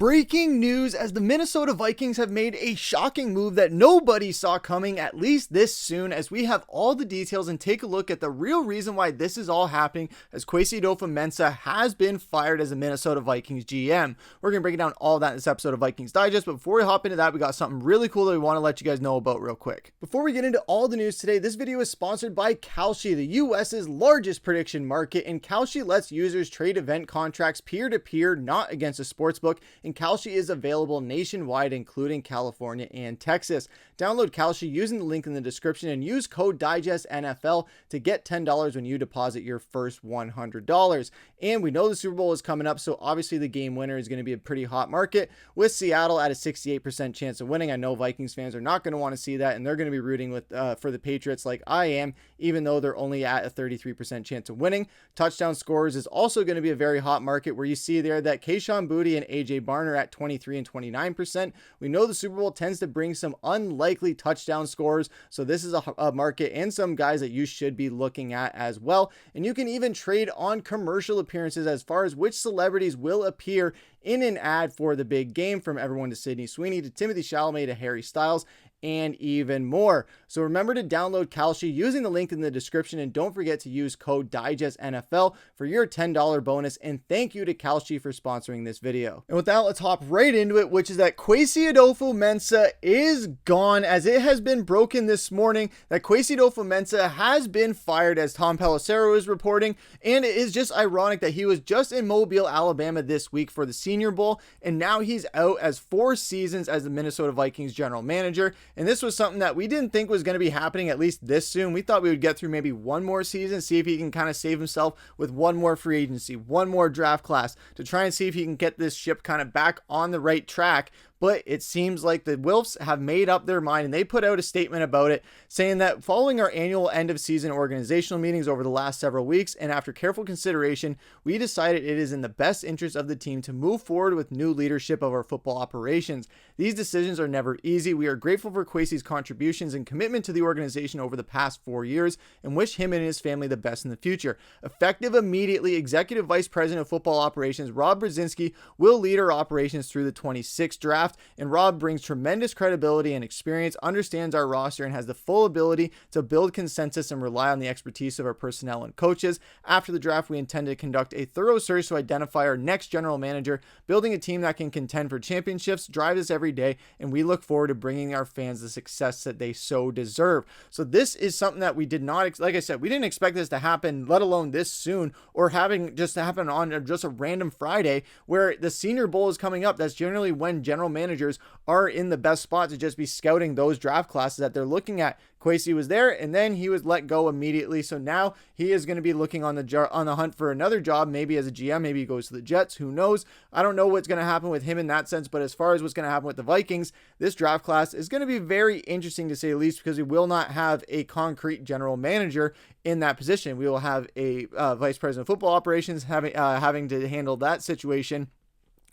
Breaking news as the Minnesota Vikings have made a shocking move that nobody saw coming, at least this soon, as we have all the details and take a look at the real reason why this is all happening, as Kwesi Adofo-Mensah has been fired as the Minnesota Vikings GM. We're going to break down all that in this episode of Vikings Digest, but before we hop into that, we got something really cool that we want to let you guys know about real quick. Before we get into all the news today, this video is sponsored by Kalshi, the US's largest prediction market, and Kalshi lets users trade event contracts peer-to-peer, not against a sportsbook, and Kalshi is available nationwide, including California and Texas. Download Kalshi using the link in the description and use code DIGESTNFL to get $10 when you deposit your first $100. And we know the Super Bowl is coming up, so obviously the game winner is going to be a pretty hot market, with Seattle at a 68% chance of winning. I know Vikings fans are not going to want to see that, and they're going to be rooting for the Patriots like I am, even though they're only at a 33% chance of winning. Touchdown scorers is also going to be a very hot market, where you see there that Kayshon Boutte and AJ Barner at 23 and 29%. We know the Super Bowl tends to bring some unlikely touchdown scorers, so this is a market and some guys that you should be looking at as well. And you can even trade on commercial appearances as far as which celebrities will appear in an ad for the big game, from everyone to Sydney Sweeney to Timothy Chalamet to Harry Styles, and even more. So remember to download Kalshi using the link in the description, and don't forget to use code DIGESTNFL for your $10 bonus. And thank you to Kalshi for sponsoring this video. And with that, let's hop right into it, which is that Kwesi Adofo-Mensah is gone, as it has been broken this morning that Kwesi Adofo-Mensah has been fired, as Tom Pelissero is reporting. And it is just ironic that he was just in Mobile, Alabama this week for the Senior Bowl, and now he's out as 4 seasons as the Minnesota Vikings general manager. And this was something that we didn't think was going to be happening at least this soon. We thought we would get through maybe one more season, see if he can kind of save himself with one more free agency, one more draft class, to try and see if he can get this ship kind of back on the right track. But it seems like the Wilfs have made up their mind, and they put out a statement about it, saying that following our annual end of season organizational meetings over the last several weeks, and after careful consideration, we decided it is in the best interest of the team to move forward with new leadership of our football operations. These decisions are never easy. We are grateful for Kwesi's contributions and commitment to the organization over the past 4 years, and wish him and his family the best in the future. Effective immediately, Executive Vice President of Football Operations Rob Brzezinski will lead our operations through the 26th draft. And Rob brings tremendous credibility and experience, understands our roster, and has the full ability to build consensus and rely on the expertise of our personnel and coaches. After the draft, we intend to conduct a thorough search to identify our next general manager, building a team that can contend for championships, drive us every day, and we look forward to bringing our fans the success that they so deserve. So this is something that we did not, like I said, we didn't expect this to happen, let alone this soon, or having just to happen on just a random Friday where the Senior Bowl is coming up. That's generally when general managers are in the best spot to just be scouting those draft classes that they're looking at. Kwesi was there, and then he was let go immediately. So now he is going to be looking on the hunt for another job, maybe as a GM, maybe he goes to the Jets, who knows. I don't know what's going to happen with him in that sense, but as far as what's going to happen with the Vikings, this draft class is going to be very interesting to say the least, because we will not have a concrete general manager in that position. We will have a vice president of football operations having to handle that situation.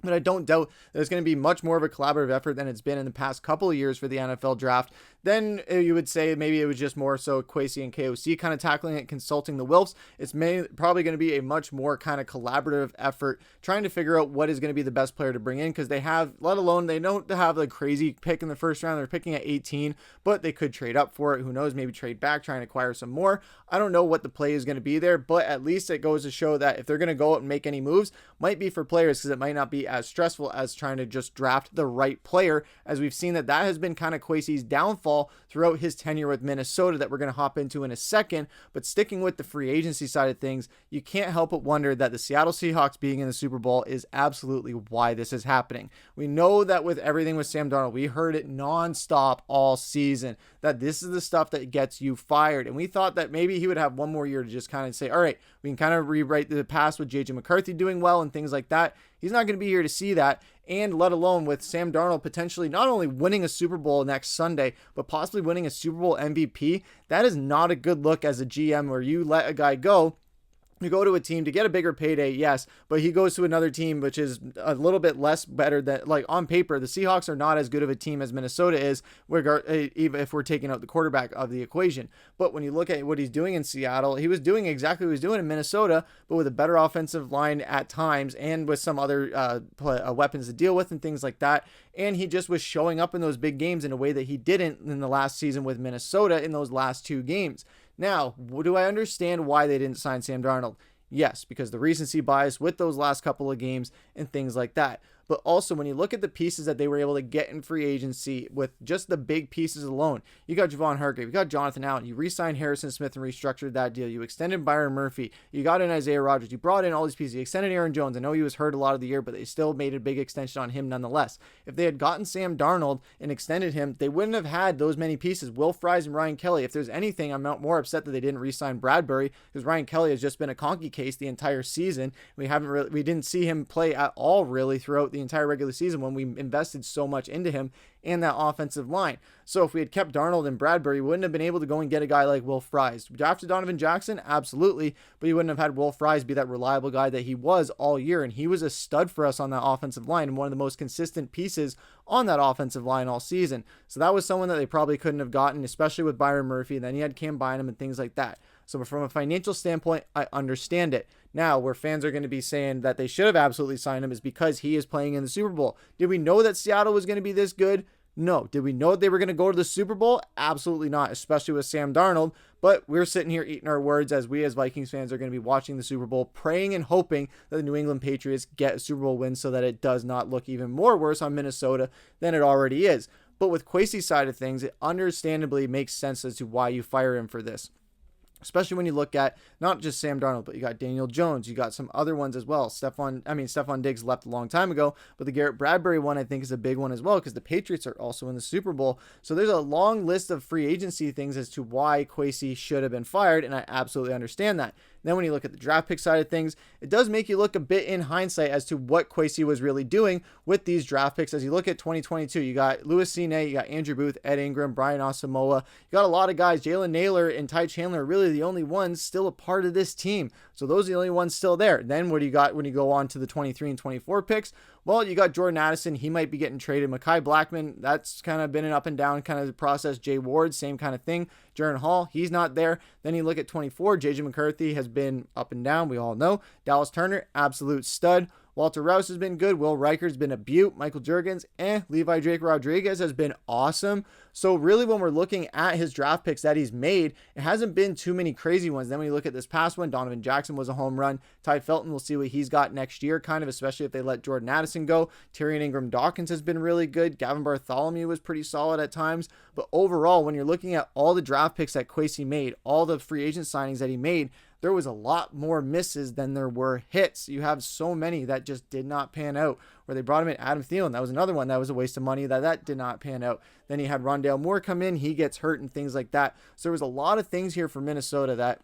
But I don't doubt that it's going to be much more of a collaborative effort than it's been in the past couple of years for the NFL draft. Then you would say maybe it was just more so Kwesi and KOC kind of tackling it, consulting the Wilfs. It's probably going to be a much more kind of collaborative effort, trying to figure out what is going to be the best player to bring in, because they have, let alone they don't have a crazy pick in the first round. They're picking at 18, but they could trade up for it. Who knows? Maybe trade back, try and acquire some more. I don't know what the play is going to be there, but at least it goes to show that if they're going to go out and make any moves, might be for players, because it might not be as stressful as trying to just draft the right player, as we've seen that has been kind of Kwesi's downfall throughout his tenure with Minnesota, that we're going to hop into in a second. But sticking with the free agency side of things, you can't help but wonder that the Seattle Seahawks being in the Super Bowl is absolutely why this is happening. We know that with everything with Sam Darnold, we heard it nonstop all season, that this is the stuff that gets you fired. And we thought that maybe he would have one more year to just kind of say, all right, we can kind of rewrite the past with JJ McCarthy doing well and things like that. He's not going to be here to see that. And let alone with Sam Darnold potentially not only winning a Super Bowl next Sunday, but possibly winning a Super Bowl MVP. That is not a good look as a GM, where you let a guy go You go to a team to get a bigger payday, yes, but he goes to another team which is a little bit less better than, like, on paper, the Seahawks are not as good of a team as Minnesota is, even if we're taking out the quarterback of the equation. But when you look at what he's doing in Seattle, he was doing exactly what he was doing in Minnesota, but with a better offensive line at times and with some other weapons to deal with and things like that. And he just was showing up in those big games in a way that he didn't in the last season with Minnesota in those last 2 games. Now, do I understand why they didn't sign Sam Darnold? Yes, because the recency bias with those last couple of games and things like that. But also, when you look at the pieces that they were able to get in free agency with just the big pieces alone, you got Javon Hargrave, you got Jonathan Allen, you re-signed Harrison Smith and restructured that deal, you extended Byron Murphy, you got in Isaiah Rodgers, you brought in all these pieces, you extended Aaron Jones. I know he was hurt a lot of the year, but they still made a big extension on him nonetheless. If they had gotten Sam Darnold and extended him, they wouldn't have had those many pieces. Will Fries and Ryan Kelly. If there's anything, I'm not more upset that they didn't re-sign Bradbury, because Ryan Kelly has just been a conky case the entire season. We didn't see him play at all really throughout the entire regular season when we invested so much into him and that offensive line. So if we had kept Darnold and Bradbury, we wouldn't have been able to go and get a guy like Will Fries. Drafted Donovan Jackson? Absolutely, but you wouldn't have had Will Fries be that reliable guy that he was all year, and he was a stud for us on that offensive line and one of the most consistent pieces on that offensive line all season. So that was someone that they probably couldn't have gotten, especially with Byron Murphy, and then you had Cam Bynum and things like that. So from a financial standpoint, I understand it. Now, where fans are going to be saying that they should have absolutely signed him is because he is playing in the Super Bowl. Did we know that Seattle was going to be this good? No. Did we know they were going to go to the Super Bowl? Absolutely not, especially with Sam Darnold. But we're sitting here eating our words as we as Vikings fans are going to be watching the Super Bowl, praying and hoping that the New England Patriots get a Super Bowl win so that it does not look even more worse on Minnesota than it already is. But with Kwesi's side of things, it understandably makes sense as to why you fire him for this. Especially when you look at not just Sam Darnold, but you got Daniel Jones, you got some other ones as well. Stephon Diggs left a long time ago, but the Garrett Bradbury one I think is a big one as well because the Patriots are also in the Super Bowl. So there's a long list of free agency things as to why Kwesi should have been fired, and I absolutely understand that. Then when you look at the draft pick side of things, it does make you look a bit in hindsight as to what Kwesi was really doing with these draft picks. As you look at 2022, you got Louis Cine, you got Andrew Booth, Ed Ingram, Brian Asamoah. You got a lot of guys. Jalen Naylor and Ty Chandler are really the only ones still a part of this team. So those are the only ones still there. Then what do you got when you go on to the 23 and 24 picks? Well, you got Jordan Addison. He might be getting traded. Mekhi Blackman, that's kind of been an up and down kind of process. Jay Ward, same kind of thing. Jaron Hall, he's not there. Then you look at 24. JJ McCarthy has been up and down. We all know. Dallas Turner, absolute stud. Walter Rouse has been good. Will Reicher's been a beaut. Michael Juergens, Levi Drake Rodriguez has been awesome. So really when we're looking at his draft picks that he's made, it hasn't been too many crazy ones. Then when you look at this past one, Donovan Jackson was a home run. Ty Felton, we'll see what he's got next year, kind of, especially if they let Jordan Addison go. Tyrion Ingram Dawkins has been really good. Gavin Bartholomew was pretty solid at times. But overall, when you're looking at all the draft picks that Kwesi made, all the free agent signings that he made, there was a lot more misses than there were hits. You have so many that just did not pan out. Where they brought him in, Adam Thielen, that was another one that was a waste of money that did not pan out. Then you had Rondale Moore come in, he gets hurt and things like that. So there was a lot of things here for Minnesota that,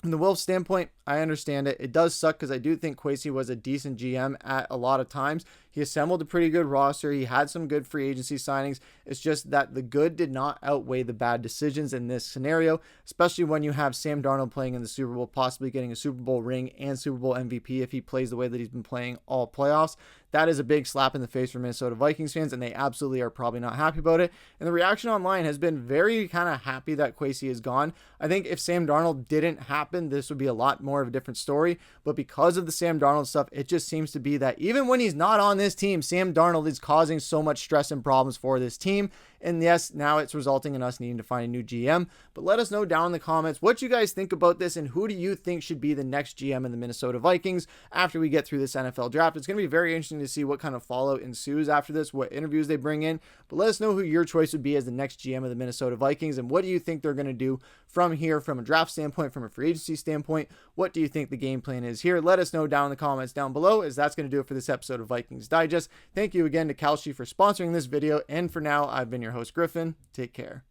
from the Wolves standpoint, I understand it. It does suck because I do think Kwesi was a decent GM at a lot of times. He assembled a pretty good roster. He had some good free agency signings. It's just that the good did not outweigh the bad decisions in this scenario, especially when you have Sam Darnold playing in the Super Bowl, possibly getting a Super Bowl ring and Super Bowl MVP if he plays the way that he's been playing all playoffs. That is a big slap in the face for Minnesota Vikings fans, and they absolutely are probably not happy about it. And the reaction online has been very kind of happy that Kwesi is gone. I think if Sam Darnold didn't happen, this would be a lot more of a different story. But because of the Sam Darnold stuff, it just seems to be that even when he's not on this team, Sam Darnold is causing so much stress and problems for this team. And yes, now it's resulting in us needing to find a new GM. But let us know down in the comments what you guys think about this and who do you think should be the next GM in the Minnesota Vikings after we get through this NFL draft. It's going to be very interesting to see what kind of fallout ensues after this, what interviews they bring in. But let us know who your choice would be as the next GM of the Minnesota Vikings and what do you think they're going to do from here, from a draft standpoint, from a free agency standpoint. What do you think the game plan is here? Let us know down in the comments down below, as that's going to do it for this episode of Vikings Digest. Thank you again to Kalshi for sponsoring this video. And for now, I've been your host, Griffin. Take care.